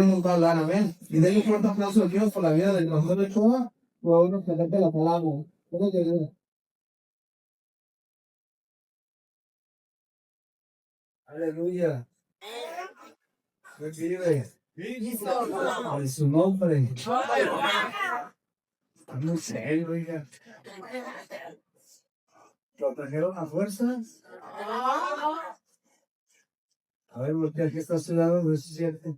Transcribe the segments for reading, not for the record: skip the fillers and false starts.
nos va a hablar, amén. Y denle un fuerte aplauso a Dios por la vida del pastor de Choa, o a uno que le la palabra. ¿Cómo te ayuda? Aleluya. ¿Qué vive? En su nombre. Está muy serio, oiga. ¿Lo trajeron a fuerzas? A ver, porque aquí está a su lado, no se siente.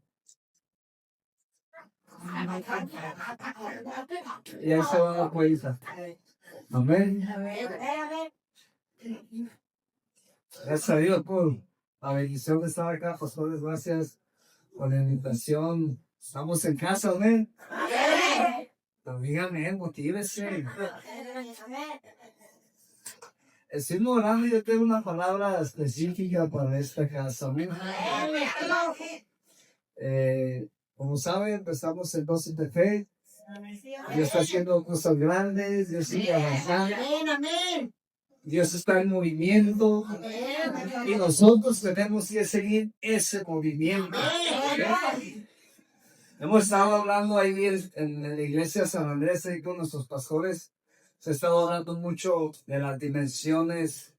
Y ahí se va a dar cuenta. Amén. Gracias a Dios por la bendición de estar acá, pastores. Gracias por la invitación. Estamos en casa, amén. Dígame, motívese. Estoy orando y yo tengo una palabra específica para esta casa, amén. Como saben, empezamos el 12 de fe. Dios está haciendo cosas grandes, Dios sigue avanzando. Dios está en movimiento y nosotros tenemos que seguir ese movimiento. Hemos estado hablando ahí en la iglesia San Andrés y con nuestros pastores. Se ha estado hablando mucho de las dimensiones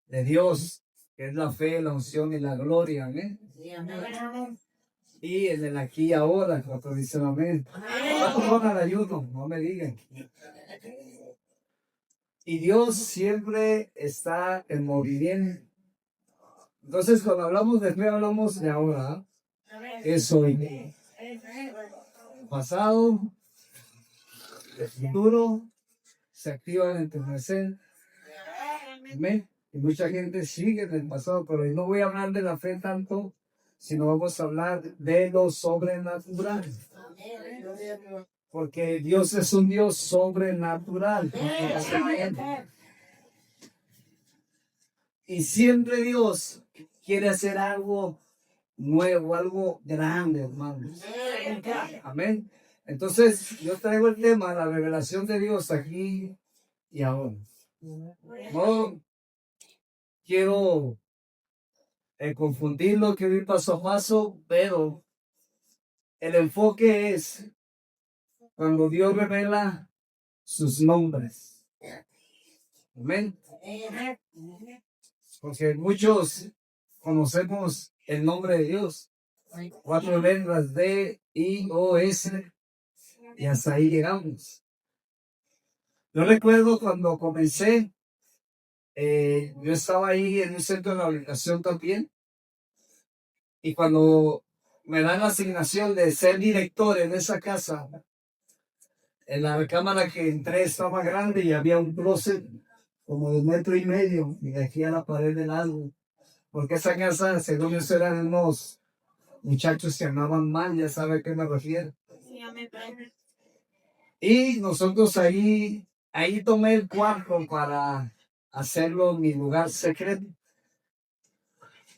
de Dios, que es la fe, la unción y la gloria. ¿Amén? Y en el aquí y ahora, cuando dicen amén. ¿Cuántos van al ayuno? No me digan. Y Dios siempre está en movimiento. Entonces, cuando hablamos de fe, hablamos de ahora. Es hoy. Pasado, el futuro, se activa en tu presente. Amén. Y mucha gente sigue en el pasado, pero no voy a hablar de la fe tanto, sino vamos a hablar de lo sobrenatural. Porque Dios es un Dios sobrenatural. Y siempre Dios quiere hacer algo nuevo, algo grande, hermanos. Amén. Entonces, yo traigo el tema, la revelación de Dios aquí y ahora. No quiero confundirlo, quiero ir paso a paso, pero el enfoque es cuando Dios revela sus nombres. Amén. Porque muchos conocemos el nombre de Dios. 4 letras D, I, O, S, y hasta ahí llegamos. Yo recuerdo cuando comencé, yo estaba ahí en un centro de rehabilitación también, y cuando me dan la asignación de ser director en esa casa, en la cámara que entré estaba grande y había un closet como de 1,5 metros, y aquí a la pared del lado, porque esa casa, según yo, eran unos muchachos que andaban mal, ya sabe a qué me refiero. Y nosotros ahí tomé el cuarto para hacerlo mi lugar secreto.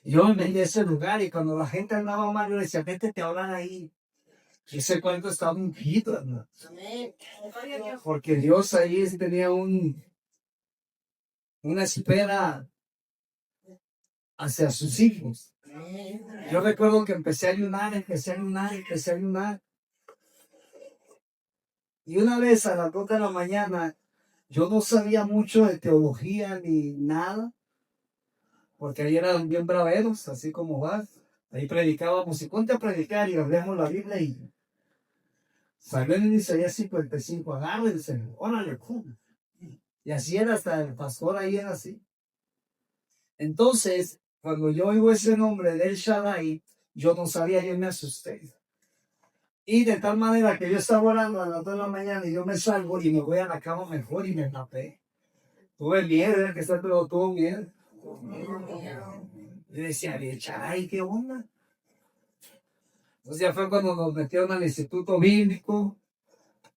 Yo me metí a ese lugar y cuando la gente andaba mal, yo le decía, vete a hablar ahí. Y ese cuarto estaba ungido, hermano. Porque Dios ahí tenía una espera hacia sus hijos. Yo recuerdo que empecé a ayunar. Y una vez a las 2 de la mañana, yo no sabía mucho de teología ni nada, porque ahí eran bien braveros, así como vas. Ahí predicábamos y ponte a predicar y hablemos la Biblia y salió en Isaías 55, agárrense, órale, pum. Y así era, hasta el pastor ahí era así. Entonces, cuando yo oigo ese nombre del Shaddai, yo no sabía, yo me asusté. Y de tal manera que yo estaba orando a las 2 de la mañana y yo me salgo y me voy a la cama mejor y me tapé. Tuve miedo, que está todo, tuvo miedo. Yo decía, Shaddai, ¿qué onda? Entonces ya fue cuando nos metieron al instituto bíblico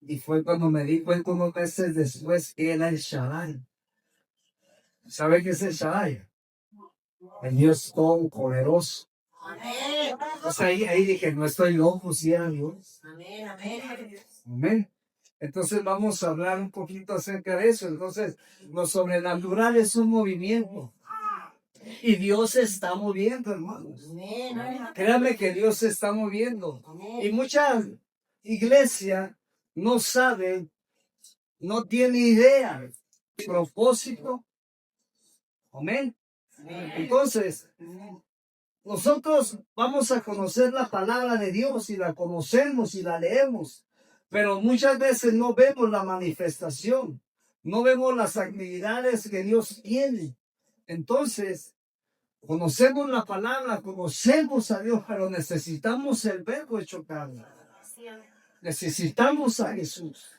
y fue cuando me di cuenta unos meses después que era el Shaddai. ¿Sabe qué es el Shaddai? El Dios todopoderoso. Entonces ahí dije, no estoy loco, si era Dios. Amén. Entonces vamos a hablar un poquito acerca de eso. Entonces, lo sobrenatural es un movimiento. Y Dios se está moviendo, hermanos. Créanme que Dios se está moviendo. Y muchas iglesias no saben, no tienen idea, propósito. Amén. Entonces, nosotros vamos a conocer la palabra de Dios y la conocemos y la leemos, pero muchas veces no vemos la manifestación, no vemos las actividades que Dios tiene. Entonces, conocemos la palabra, conocemos a Dios, pero necesitamos el verbo hecho carne. Necesitamos a Jesús.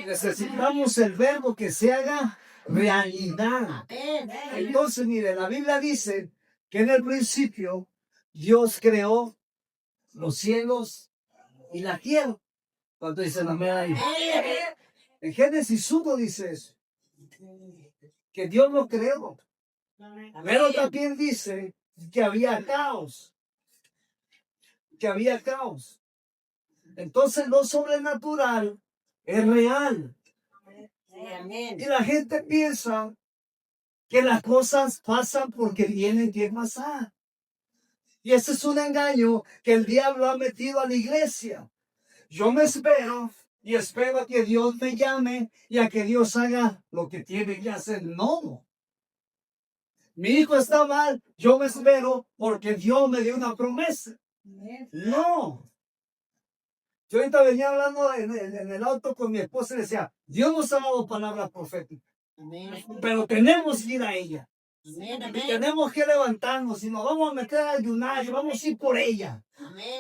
Necesitamos el verbo que se haga realidad. Entonces, mire, la Biblia dice que en el principio Dios creó los cielos y la tierra. ¿Cuánto dice la mera ahí? En Génesis 1 dice eso. Que Dios lo creó. Pero también dice que había caos. Que había caos. Entonces lo sobrenatural es real. Y la gente piensa que las cosas pasan porque tienen que pasar. Y ese es un engaño que el diablo ha metido a la iglesia. Yo me espero y espero a que Dios me llame y a que Dios haga lo que tiene que hacer. No. Mi hijo está mal, yo me espero porque Dios me dio una promesa. No. Yo ahorita venía hablando en el auto con mi esposa y le decía, Dios nos ha dado palabras proféticas, pero tenemos que ir a ella. Y tenemos que levantarnos y nos vamos a meter a ayunar y vamos a ir por ella.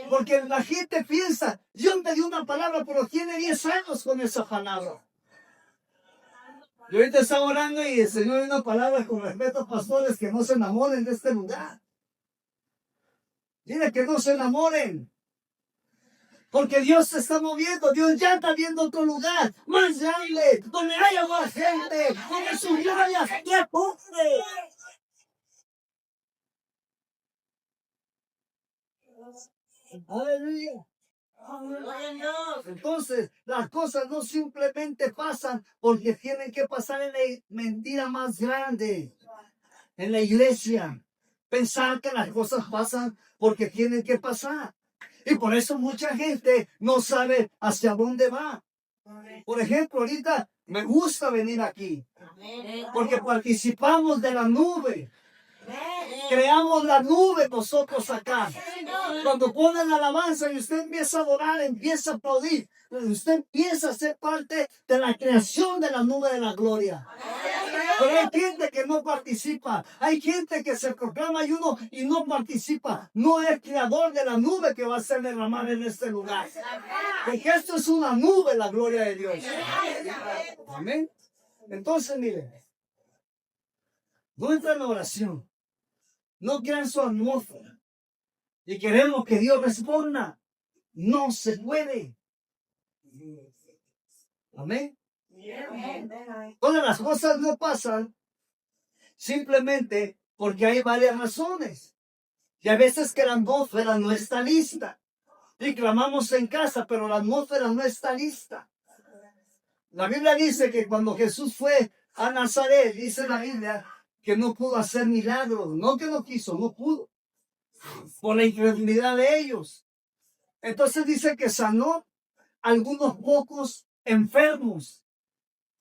Porque la gente piensa, Dios me dio una palabra, pero tiene 10 años con esa palabra. Yo ahorita estaba orando y el Señor dio una palabra con respeto a pastores que no se enamoren de este lugar. Dile que no se enamoren. Porque Dios se está moviendo, Dios ya está viendo otro lugar más grande, donde haya más gente, donde su gloria se cumple. Aleluya. Entonces, las cosas no simplemente pasan porque tienen que pasar en la mentira más grande, en la iglesia. Pensar que las cosas pasan porque tienen que pasar. Y por eso mucha gente no sabe hacia dónde va. Por ejemplo, ahorita me gusta venir aquí porque participamos de la nube. Creamos la nube nosotros acá. Cuando ponen alabanza y usted empieza a adorar, empieza a aplaudir, usted empieza a ser parte de la creación de la nube de la gloria. Pero hay gente que no participa, hay gente que se proclama ayuno y no participa. No es creador de la nube que va a ser derramar en este lugar. Porque esto es una nube, la gloria de Dios. Amén. Entonces, mire, no entra en la oración. No crean su atmósfera. Y queremos que Dios responda. No se puede. Amén. Todas las cosas no pasan simplemente porque hay varias razones. Y a veces que la atmósfera no está lista. Y clamamos en casa, pero la atmósfera no está lista. La Biblia dice que cuando Jesús fue a Nazaret, dice la Biblia, que no pudo hacer milagros. No que no quiso, no pudo. Por la incredulidad de ellos. Entonces dice que sanó algunos pocos enfermos.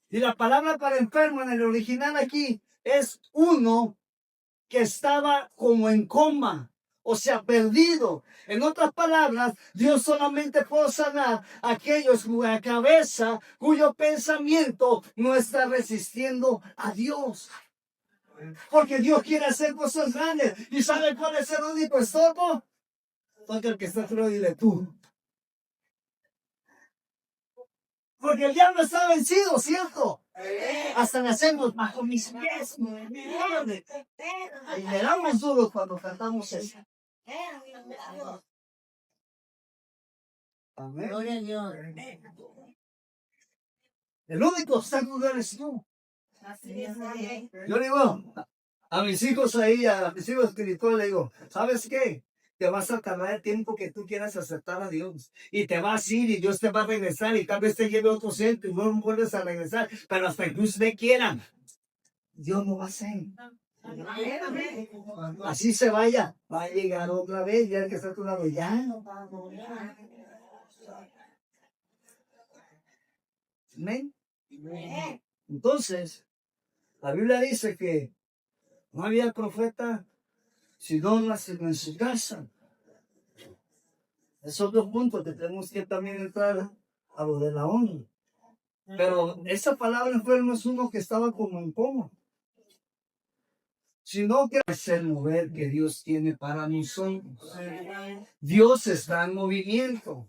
Y la palabra para enfermo en el original aquí es uno que estaba como en coma, o sea, perdido. En otras palabras, Dios solamente puede sanar a aquellos cuya cabeza, cuyo pensamiento no está resistiendo a Dios. Porque Dios quiere hacer cosas grandes. ¿Y sabe cuál es el único estorbo? Porque el que está atrás, dile tú. Porque el diablo está vencido, ¿cierto? Hasta le hacemos bajo mis pies. Y le damos duro cuando cantamos eso. Amén. Gloria a Dios. El único obstáculo eres tú. Yo digo a mis hijos ahí, a mis hijos espirituales, le digo, ¿sabes qué? Te vas a tardar el tiempo que tú quieras aceptar a Dios. Y te vas a ir y Dios te va a regresar y tal vez te lleve a otro centro y no vuelves a regresar. Pero hasta que usted quiera, Dios no va a hacer. Así se vaya, va a llegar otra vez, ya que está a tu lado, ya no va a morir. Amén. Entonces, la Biblia dice que no había profeta sino nacido en su casa. Es otro punto que tenemos que también entrar a lo de la honra. Pero esa palabra no es uno que estaba como en coma, sino que es el mover que Dios tiene para nosotros. Dios está en movimiento.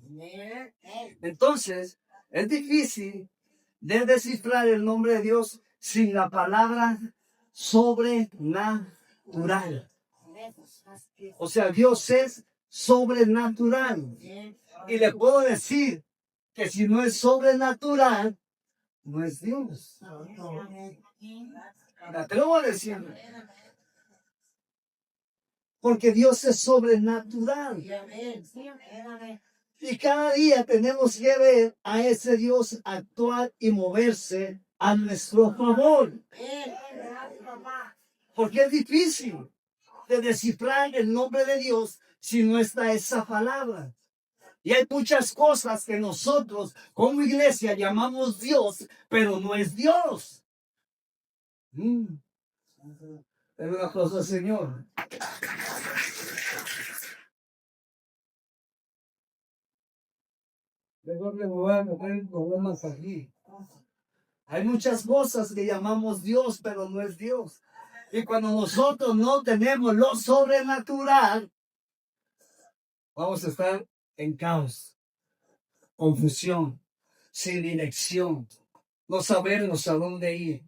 Entonces, es difícil de descifrar el nombre de Dios sin la palabra sobrenatural. O sea, Dios es sobrenatural. Y le puedo decir que si no es sobrenatural, no es Dios. Me atrevo a decirlo. Porque Dios es sobrenatural. Y cada día tenemos que ver a ese Dios actuar y moverse a nuestro favor. Porque es difícil de descifrar el nombre de Dios si no está esa palabra. Y hay muchas cosas que nosotros como iglesia llamamos Dios, pero no es Dios. Es una cosa, Señor. Mejor me voy a meter problemas aquí. Hay muchas cosas que llamamos Dios, pero no es Dios. Y cuando nosotros no tenemos lo sobrenatural, vamos a estar en caos, confusión, sin dirección, no sabernos a dónde ir.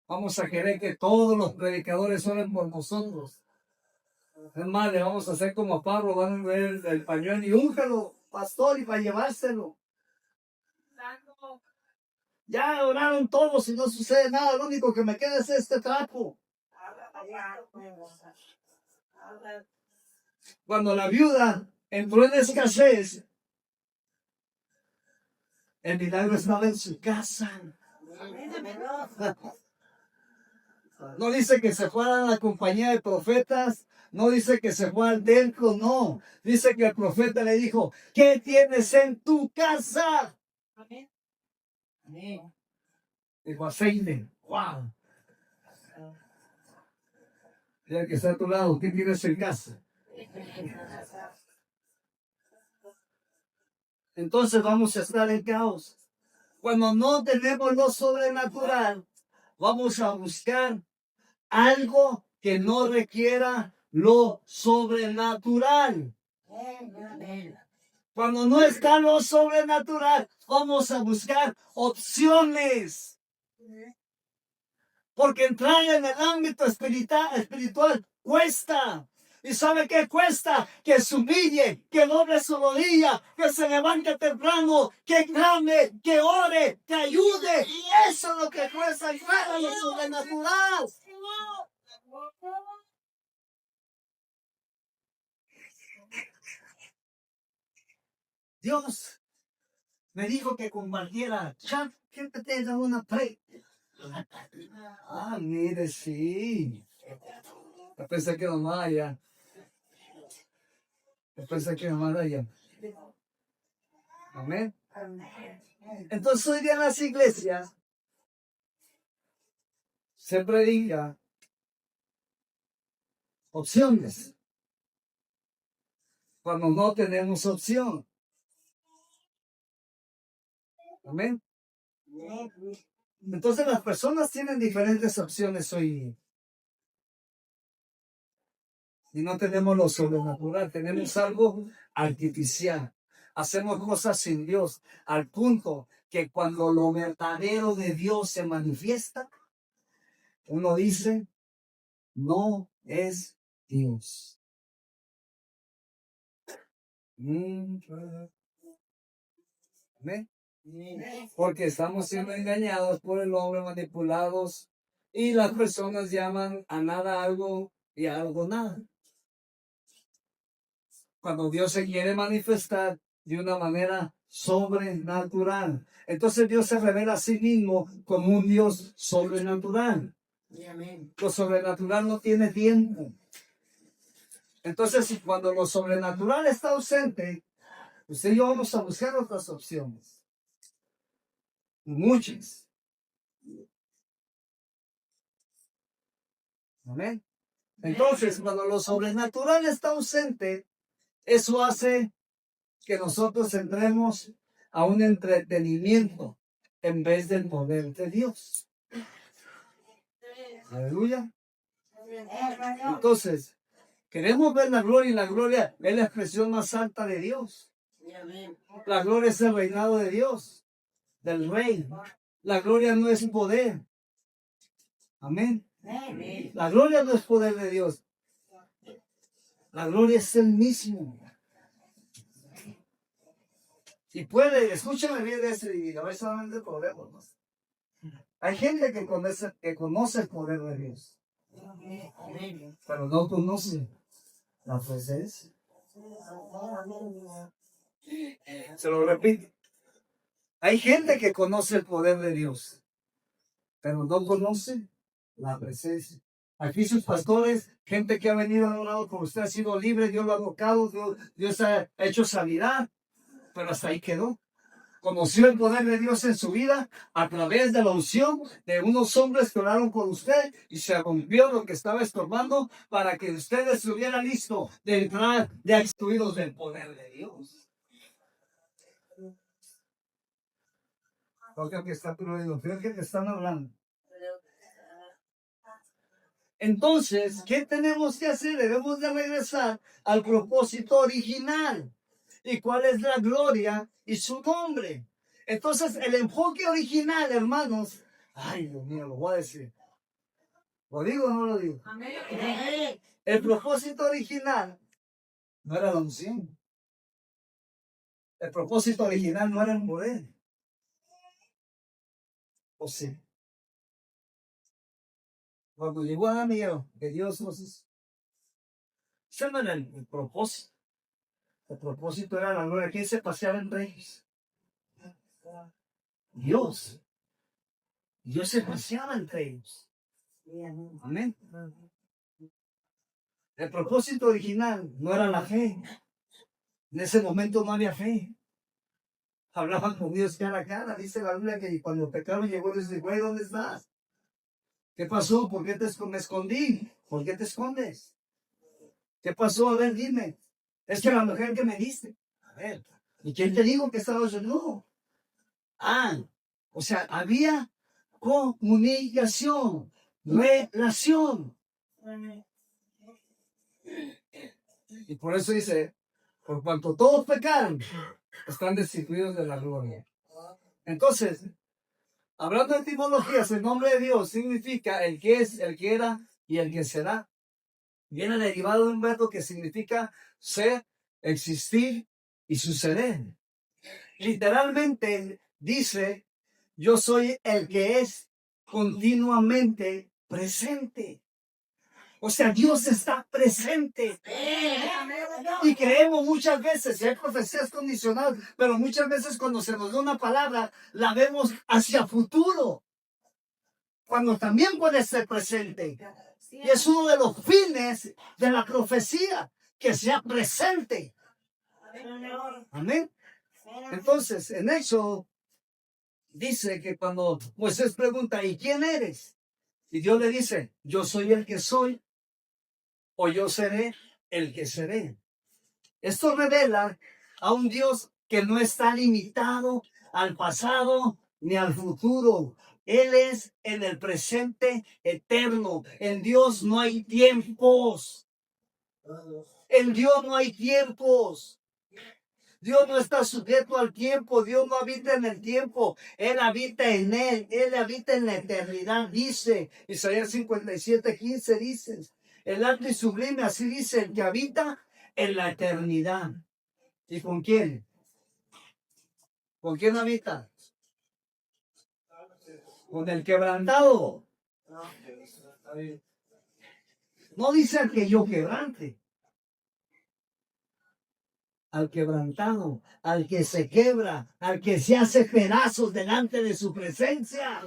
Vamos a querer que todos los predicadores oren por nosotros. Es más, le vamos a hacer como a Pablo, van a ver el pañuelo y úngelo, pastor, y para llevárselo. Ya oraron todos y no sucede nada, lo único que me queda es este trapo. Cuando la viuda entró en escasez, el milagro estaba en su casa. No dice que se fuera a la compañía de profetas, no dice que se fue al templo, no. Dice que el profeta le dijo, ¿qué tienes en tu casa? Amén. Dijo, aceite. Wow. Y el que está a tu lado, ¿qué tienes en casa? Entonces vamos a estar en caos. Cuando no tenemos lo sobrenatural, vamos a buscar algo que no requiera lo sobrenatural. Cuando no está lo sobrenatural, vamos a buscar opciones. Porque entrar en el ámbito espiritual cuesta. ¿Y sabe qué cuesta? Que se humille, que doble su rodilla, que se levante temprano, que clame, que ore, que ayude. Y eso es lo que cuesta entrar a lo sobrenatural. Dios me dijo que compartiera chat, que te da una pre. Ah, mire, sí. Yo pensé que nomás allá. Yo pensé que nomás allá. Amén. Entonces hoy día en las iglesias se predica opciones cuando no tenemos opción. Amén. Entonces las personas tienen diferentes opciones hoy día. Y no tenemos lo sobrenatural, tenemos algo artificial. Hacemos cosas sin Dios, al punto que cuando lo verdadero de Dios se manifiesta, uno dice, no es Dios. ¿Amén? Porque estamos siendo engañados por el hombre, manipulados, y las personas llaman a nada algo y a algo nada. Cuando Dios se quiere manifestar de una manera sobrenatural, entonces Dios se revela a sí mismo como un Dios sobrenatural. Lo sobrenatural no tiene tiempo. Entonces, cuando lo sobrenatural está ausente, usted y yo vamos a buscar otras opciones. Muchas. Amén. Entonces, cuando lo sobrenatural está ausente, eso hace que nosotros entremos a un entretenimiento en vez del poder de Dios. Aleluya. Entonces, queremos ver la gloria, y la gloria es la expresión más alta de Dios. La gloria es el reinado de Dios, del rey. La gloria no es poder. Amén. La gloria no es poder de Dios. La gloria es el mismo. Y puede, escúchame bien de ese y a ver solamente podemos. Hay gente que conoce el poder de Dios, pero no conoce la presencia. Se lo repito. Hay gente que conoce el poder de Dios, pero no conoce la presencia. Aquí sus pastores, gente que ha venido a un lado con usted, ha sido libre, Dios lo ha tocado, Dios ha hecho sanidad, pero hasta ahí quedó. Conoció el poder de Dios en su vida a través de la unción de unos hombres que oraron por usted y se rompió lo que estaba estorbando para que usted estuviera listo de entrar ya instruidos del poder de Dios. Toca que está prohibido, creo que te están hablando. Entonces, ¿qué tenemos que hacer? Debemos de regresar al propósito original. ¿Y cuál es la gloria y su nombre? Entonces, el enfoque original, hermanos, ay, Dios mío, lo voy a decir. ¿Lo digo o no lo digo? El propósito original no era la unción. El propósito original no era el poder. ¿O sí? Cuando llegó a Daniel, que Dios nos hizo. Ese no era el propósito. El propósito era la gloria. ¿Quién se paseaba entre ellos? Dios. Dios se paseaba entre ellos. Amén. El propósito original no era la fe. En ese momento no había fe. Hablaban con Dios cara a cara. Dice la Biblia que cuando pecaron llegó y dice, güey, ¿dónde estás? ¿Qué pasó? ¿Por qué me escondí? ¿Por qué te escondes? ¿Qué pasó? A ver, dime. Es que la mujer que me diste. A ver, ¿y quién te dijo que estaba yo? No. O sea, había comunicación, relación. Y por eso dice, por cuanto todos pecaron, están destituidos de la gloria. Entonces, hablando de etimologías, el nombre de Dios significa el que es, el que era y el que será. Viene derivado de un verbo que significa ser, existir y suceder. Literalmente dice, yo soy el que es continuamente presente. O sea, Dios está presente. Y creemos muchas veces, y hay profecías condicionadas, pero muchas veces cuando se nos da una palabra, la vemos hacia futuro. Cuando también puede ser presente. Y es uno de los fines de la profecía, que sea presente. Amén. Entonces, en eso dice que cuando Moisés pregunta, ¿y quién eres? Y Dios le dice, yo soy el que soy, o yo seré el que seré. Esto revela a un Dios que no está limitado al pasado ni al futuro. Él es en el presente eterno. En Dios no hay tiempos. En Dios no hay tiempos. Dios no está sujeto al tiempo, Dios no habita en el tiempo, Él habita en Él habita en la eternidad, dice Isaías 57:15, dice, el alto y sublime, así dice, el que habita en la eternidad. ¿Y con quién? ¿Con quién habita? Con el quebrantado. No dice el que yo quebrante. al quebrantado, al que se quebra, al que se hace pedazos delante de su presencia.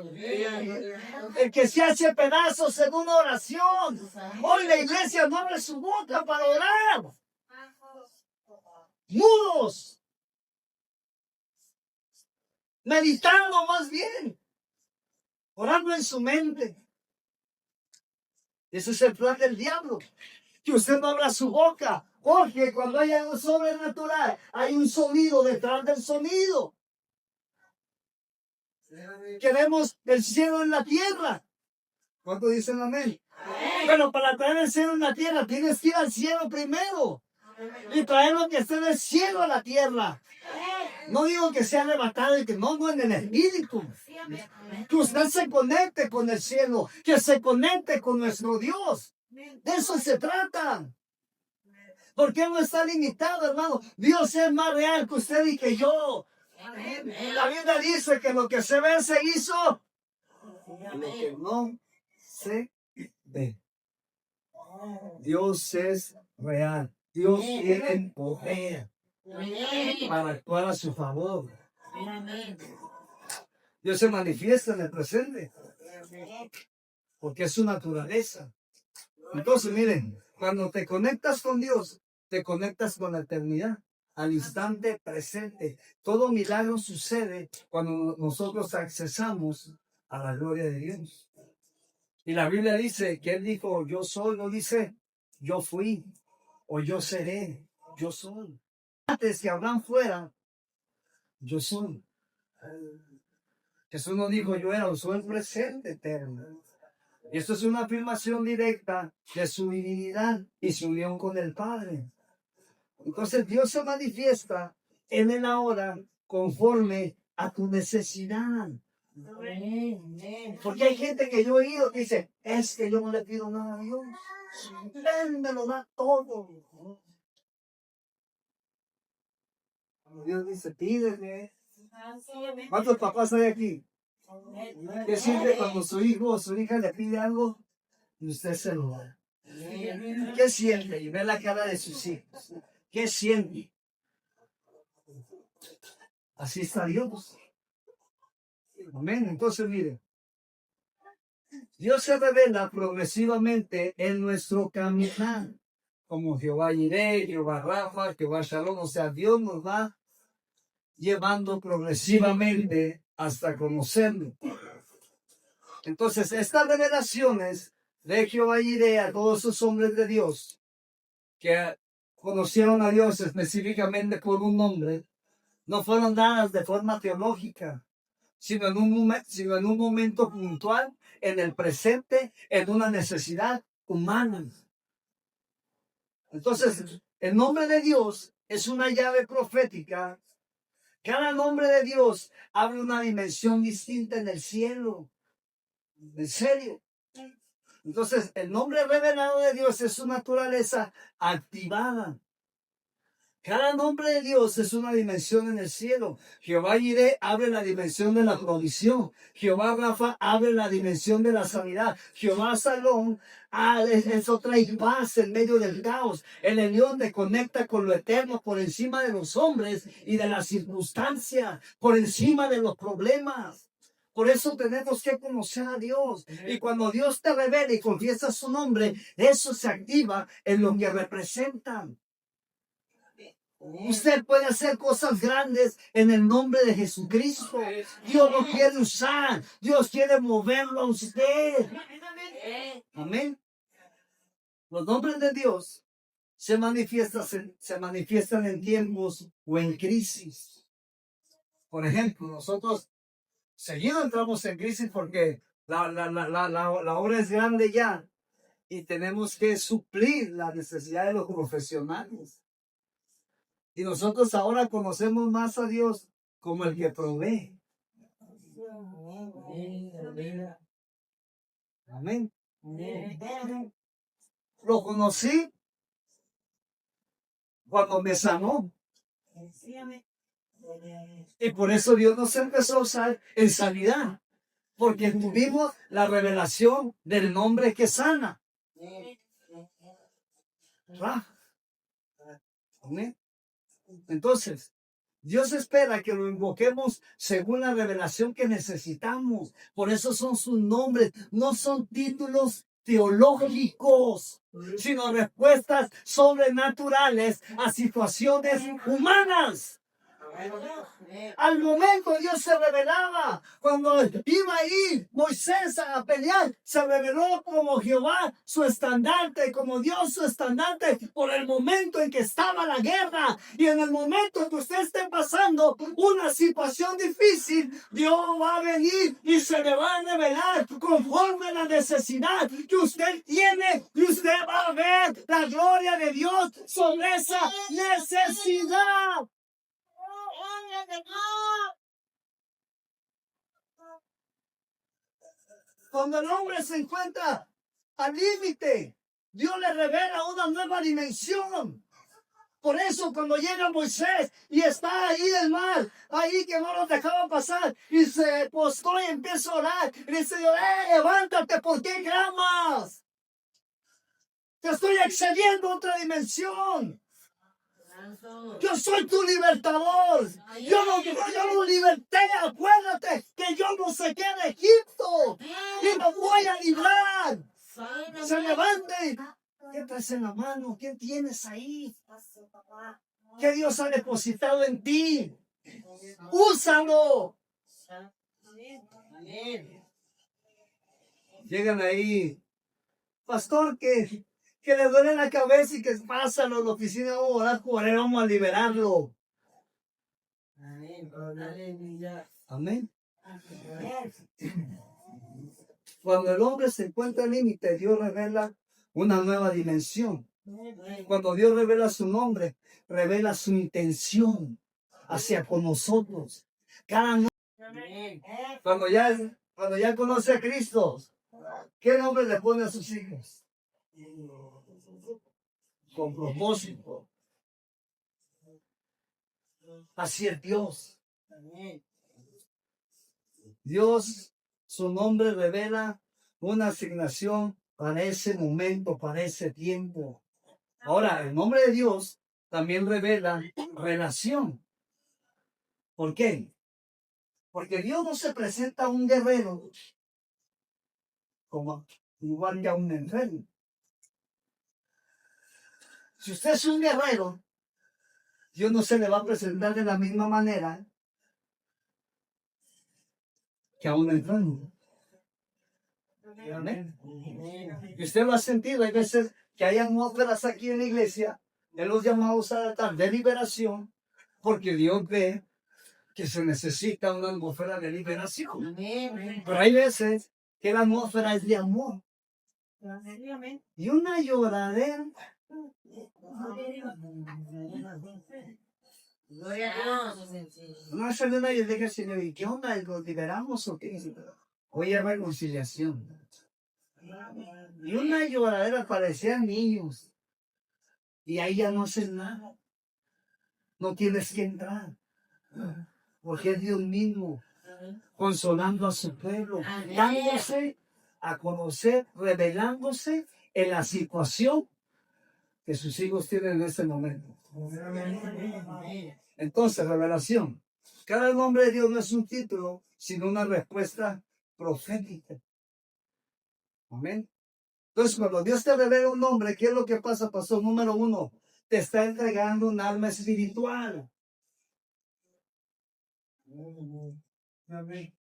El que se hace pedazos en una oración. Hoy la iglesia no abre su boca para orar. Mudos. Meditando más bien. Orando en su mente. Ese es el plan del diablo. Que usted no abra su boca. Porque cuando hay algo sobrenatural, hay un sonido detrás del sonido. Queremos el cielo en la tierra. ¿Cuánto dicen amén? Pero para traer el cielo en la tierra, tienes que ir al cielo primero. Y traer lo que esté en el cielo a la tierra. No digo que sea arrebatado y que no en el espíritu. Que usted se conecte con el cielo. Que se conecte con nuestro Dios. De eso se trata. Porque Él no está limitado, hermano. Dios es más real que usted y que yo. La Biblia dice que lo que se ve se hizo. Lo que no se ve. Dios es real. Dios tiene poder para actuar a su favor. Dios se manifiesta en el presente. Porque es su naturaleza. Entonces, miren, cuando te conectas con Dios, te conectas con la eternidad, al instante presente. Todo milagro sucede cuando nosotros accesamos a la gloria de Dios. Y la Biblia dice que Él dijo, yo soy, no dice, yo fui, o yo seré, yo soy. Antes que Abraham fuera, yo soy. Jesús no dijo, yo era, soy el presente eterno. Y esto es una afirmación directa de su divinidad y su unión con el Padre. Entonces Dios se manifiesta en el ahora conforme a tu necesidad. Porque hay gente que yo he oído que dice, es que yo no le pido nada a Dios. Él me lo da todo. Cuando Dios dice, pídeme. ¿Cuántos papás hay aquí? ¿Qué siente cuando su hijo o su hija le pide algo y usted se lo da? ¿Qué siente? Y ve la cara de sus hijos. ¿Qué siente? Así está Dios. Amén. Entonces, mire, Dios se revela progresivamente en nuestro caminar, como Jehová Jireh, Jehová Rafa, Jehová Shalom. O sea, Dios nos va llevando progresivamente hasta conocerlo. Entonces, estas revelaciones de Jehová Jireh a todos esos hombres de Dios que conocieron a Dios específicamente por un nombre, no fueron dadas de forma teológica, sino en un momento puntual, en el presente, en una necesidad humana. Entonces, el nombre de Dios es una llave profética. Cada nombre de Dios abre una dimensión distinta en el cielo. En serio. Entonces, el nombre revelado de Dios es su naturaleza activada. Cada nombre de Dios es una dimensión en el cielo. Jehová Jireh abre la dimensión de la provisión. Jehová Rafa abre la dimensión de la sanidad. Jehová Salón es otra paz en medio del caos. El Elión te conecta con lo eterno por encima de los hombres y de las circunstancias, por encima de los problemas. Por eso tenemos que conocer a Dios. Y cuando Dios te revela y confiesa su nombre, eso se activa en lo que representan. Usted puede hacer cosas grandes en el nombre de Jesucristo. Dios lo quiere usar. Dios quiere moverlo a usted. Amén. Los nombres de Dios se manifiestan en tiempos o en crisis. Por ejemplo, nosotros seguido entramos en crisis porque la obra es grande ya y tenemos que suplir la necesidad de los profesionales. Y nosotros ahora conocemos más a Dios como el que provee. Amén. Lo conocí cuando me sanó. Y por eso Dios nos empezó a usar en sanidad. Porque tuvimos la revelación del nombre que sana. Amén. Entonces, Dios espera que lo invoquemos según la revelación que necesitamos. Por eso son sus nombres, no son títulos teológicos, sino respuestas sobrenaturales a situaciones humanas. Al momento Dios se revelaba. Cuando iba a ir Moisés a pelear, se reveló como Jehová su estandarte, como Dios su estandarte, por el momento en que estaba la guerra. Y en el momento en que usted esté pasando una situación difícil, Dios va a venir y se le va a revelar conforme a la necesidad que usted tiene. Y usted va a ver la gloria de Dios sobre esa necesidad. Cuando el hombre se encuentra al límite, Dios le revela una nueva dimensión. Por eso cuando llega Moisés y está ahí el mar, ahí que no lo dejaba pasar, y se postró y empieza a orar, y dice, levántate, ¿por qué clamas? Te estoy excediendo a otra dimensión. Yo soy tu libertador. Yo lo liberté. Acuérdate que yo no saqué de Egipto y me voy a librar. Se levante. ¿Qué traes en la mano? ¿Qué tienes ahí? ¿Qué Dios ha depositado en ti? Úsalo. Llegan ahí, pastor, que le duele la cabeza y que pásalo a la oficina, vamos a orar por él, vamos a liberarlo. Amén. Cuando el hombre se encuentra al límite, Dios revela una nueva dimensión. Cuando Dios revela su nombre, revela su intención hacia con nosotros. Cuando ya conoce a Cristo, ¿qué nombre le pone a sus hijos? Con propósito. Así es Dios. Dios, su nombre revela una asignación para ese momento, para ese tiempo. Ahora, el nombre de Dios también revela relación. ¿Por qué? Porque Dios no se presenta a un guerrero como igual que a un enfermo. Si usted es un guerrero, Dios no se le va a presentar de la misma manera que a un enfermo. Amén. Y usted lo ha sentido, hay veces que hay atmósferas aquí en la iglesia, Él los llamados a tratar de liberación, porque Dios ve que se necesita una atmósfera de liberación. Pero hay veces que la atmósfera es de amor. Y una lloradera. No sale una y deja Señor, ¿y qué onda? ¿Lo liberamos o qué? Oye, reconciliación. Y una lloradera, parecían niños. Y ahí ya no haces nada. No tienes que entrar. Porque es Dios mismo consolando a su pueblo, dándose a conocer, revelándose en la situación que sus hijos tienen en este momento. Entonces, revelación. Cada nombre de Dios no es un título, sino una respuesta profética. Amén. Entonces, cuando Dios te revela un nombre, ¿qué es lo que pasa? Pastor número 1, te está entregando un alma espiritual.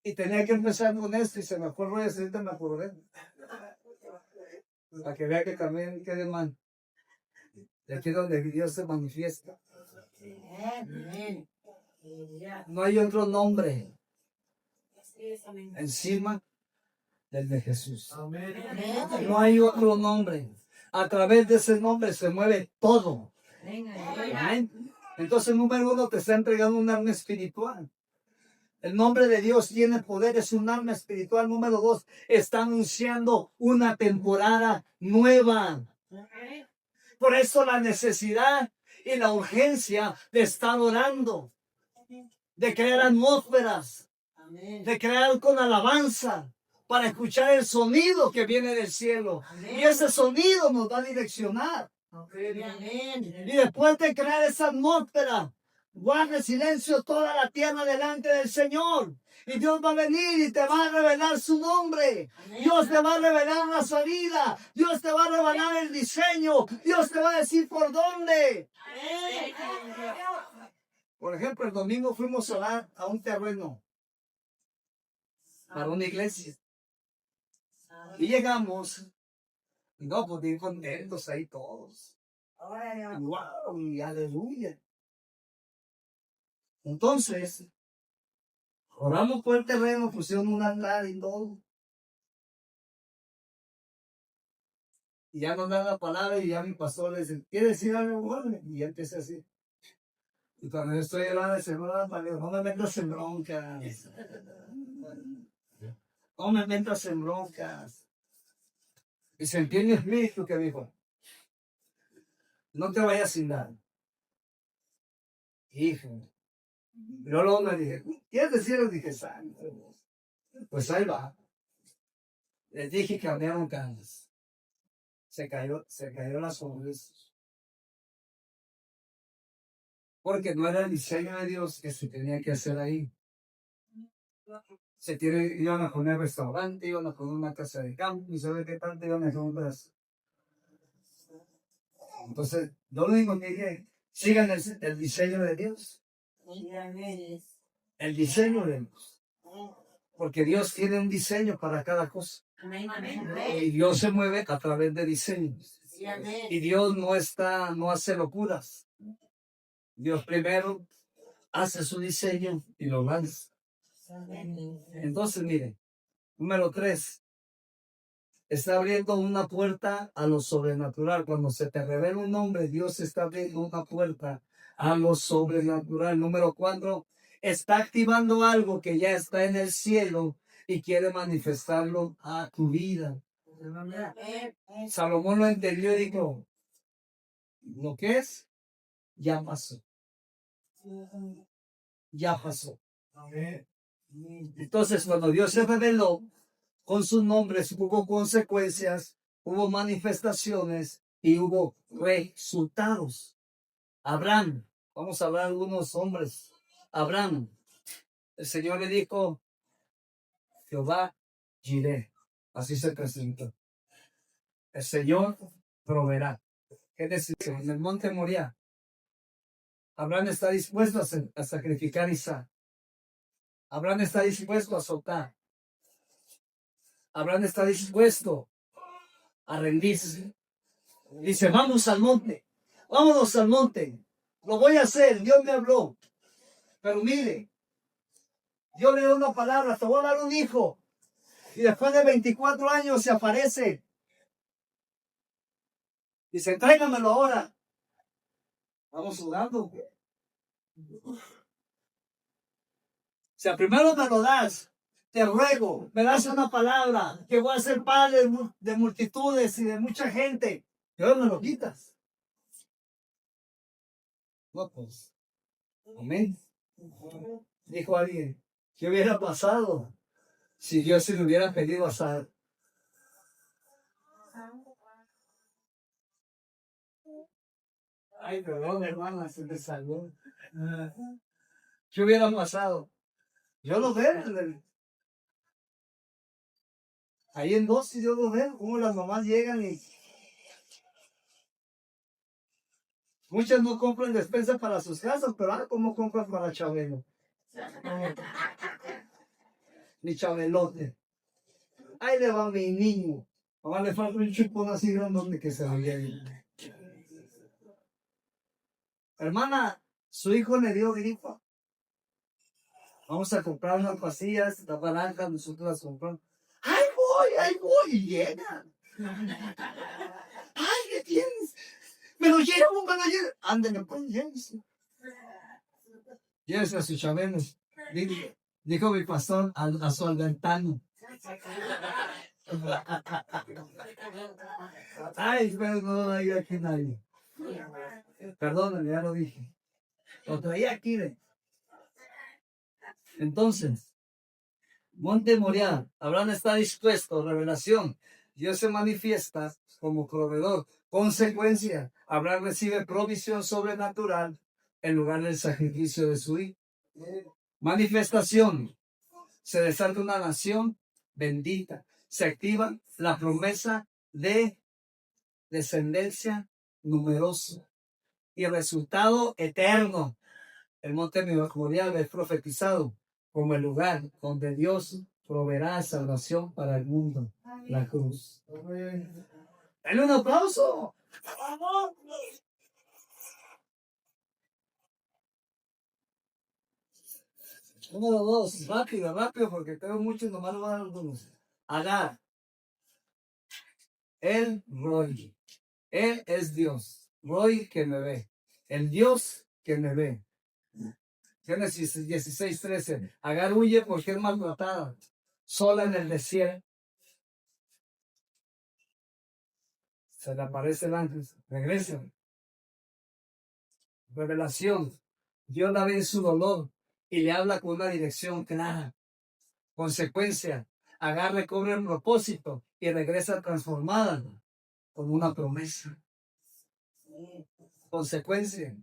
Y tenía que empezar con esto y se me fue el rollo, me acordé. Para que vea que también quede mal. De aquí donde Dios se manifiesta. No hay otro nombre encima del de Jesús. No hay otro nombre. A través de ese nombre se mueve todo. Amén. Entonces, número 1, te está entregando un alma espiritual. El nombre de Dios tiene poder, es un alma espiritual. Número 2, está anunciando una temporada nueva. Por eso la necesidad y la urgencia de estar orando, de crear atmósferas, de crear con alabanza, para escuchar el sonido que viene del cielo. Y ese sonido nos va a direccionar. Y después de crear esa atmósfera, Guarde silencio toda la tierra delante del Señor. Y Dios va a venir y te va a revelar su nombre. Dios te va a revelar la salida. Dios te va a revelar el diseño. Dios te va a decir por dónde. Por ejemplo, el domingo fuimos a orar a un terreno para una iglesia. Y llegamos. Y no, pues bien contentos ahí todos. Wow, y aleluya. Entonces, oramos por el terreno, pusieron un altar y todo. Y ya nos dan la palabra y ya mi pastor le dice, ¿quiere decir algo bueno? Y ya empecé así. Y cuando yo estoy hablando de Señor, no me metas en broncas. No me metas en broncas. Y sentí en mi espíritu que dijo, no te vayas sin nada. Hijo. Yo luego me dije, ¿quieres decirlo? Dije, santo. Pues ahí va. Les dije que cambiaron canas. Se cayó la sonrisa. Porque no era el diseño de Dios que se tenía que hacer ahí. Iban a poner restaurante, iban a poner una casa de campo, y sabe qué tanto iban a poner. Entonces, yo lo único que dije, sigan el diseño de Dios. El diseño de Dios. Porque Dios tiene un diseño para cada cosa. Y Dios se mueve a través de diseños. Y Dios no hace locuras. Dios primero hace su diseño y lo lanza. Entonces, mire, número 3, está abriendo una puerta a lo sobrenatural. Cuando se te revela un nombre, Dios está abriendo una puerta a lo sobrenatural. Número 4, está activando algo que ya está en el cielo y quiere manifestarlo a tu vida. Salomón lo entendió y dijo, lo que es, ya pasó. Ya pasó. Entonces, cuando Dios se reveló con sus nombres, hubo consecuencias, hubo manifestaciones y hubo resultados. Abraham, vamos a hablar de algunos hombres. Abraham, el Señor le dijo, Jehová Jireh, así se presentó. El Señor proveerá. ¿Qué decir? En el monte Moriah, Abraham está dispuesto a sacrificar a Isaac. Abraham está dispuesto a soltar. Abraham está dispuesto a rendirse. Dice, vamos al monte. Vámonos al monte. Lo voy a hacer. Dios me habló. Pero mire, Dios le dio una palabra. Te voy a dar un hijo. Y después de 24 años se aparece. Dice, tráigamelo ahora. Vamos sudando. O sea, primero me lo das. Te ruego, me das una palabra, que voy a ser padre de multitudes y de mucha gente. Y ahora me lo quitas. No, pues. Amén. Dijo alguien, ¿qué hubiera pasado si Dios se le hubiera pedido a Sara? Ay, perdón, hermana, se me salvó. ¿Qué hubiera pasado? Yo lo veo. Ahí en dosis yo lo veo, cómo las mamás llegan y muchas no compran despensa para sus casas, pero ¿cómo compran para Chabelo? Ni Chabelote. Ahí le va mi niño. Mamá le falta un chupón así grande que se lo lleve. Hermana, su hijo le dio gripa. Vamos a comprar unas pastillas, la naranja, nosotros las compramos. ¡Ay voy! Y llegan. ¡Ay, qué tienes! ¡Me lo llevo! Ándale, pues, llévese. Llévese a su Chabelo. Dijo mi pastor a su albertano. Ay, espero no lo diga aquí nadie. Perdóname, ya lo dije. Lo traía aquí, ¿ve? Entonces, Monte Moriah, Abraham está dispuesto, revelación. Dios se manifiesta como proveedor. Consecuencia, Abraham recibe provisión sobrenatural. en lugar del sacrificio de su hijo. Manifestación. Se desata una nación bendita. Se activa la promesa de descendencia numerosa y resultado eterno. El monte memorial es profetizado como el lugar donde Dios proveerá salvación para el mundo, la cruz. Dale un aplauso. Número 2, rápido, porque tengo muchos, nomás lo voy a dar algunos. Agar, el Roy. Él es Dios. Roy que me ve. El Dios que me ve. Génesis 16:13. Agar huye porque es maltratada. Sola en el desierto. Se le aparece el ángel. Regresa. Revelación. Dios la ve en su dolor y le habla con una dirección clara. Consecuencia. Agar recobra el propósito y regresa transformada con una promesa. Consecuencia.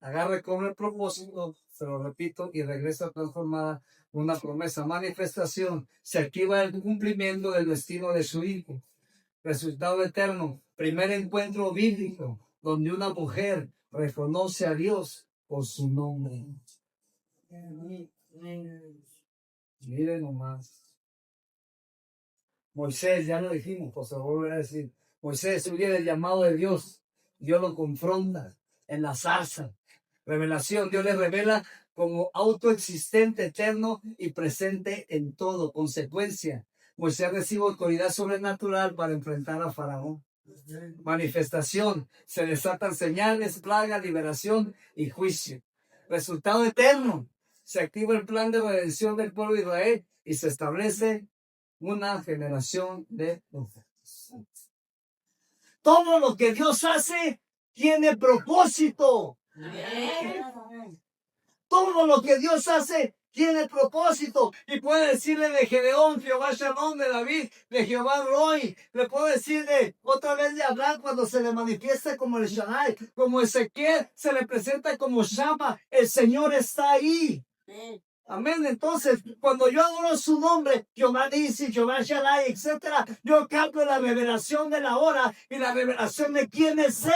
Agar recobra el propósito, se lo repito, y regresa transformada con una promesa. Manifestación. Se activa el cumplimiento del destino de su hijo. Resultado eterno. Primer encuentro bíblico donde una mujer reconoce a Dios por su nombre. Miren nomás. Moisés, ya lo dijimos, pues se lo voy a decir. Moisés huye del llamado de Dios. Dios lo confronta en la zarza. Revelación, Dios le revela como autoexistente, eterno y presente en todo. Consecuencia, Moisés recibe autoridad sobrenatural para enfrentar a Faraón. Manifestación, se desatan señales, plagas, liberación y juicio. Resultado eterno, se activa el plan de redención del pueblo de Israel y se establece una generación de profetas. Todo lo que Dios hace tiene propósito. Todo lo que Dios hace tiene propósito. Y puede decirle de Gedeón, Jehová Shalom, de David, de Jehová Roy. Le puedo decir otra vez de Abraham cuando se le manifiesta como el Shaddai, como Ezequiel, se le presenta como Shama. El Señor está ahí. Amén. Entonces, cuando yo adoro su nombre, Jehová Nisi, Jehová Shaddai, etc., yo capto la revelación de la hora y la revelación de quién es Él.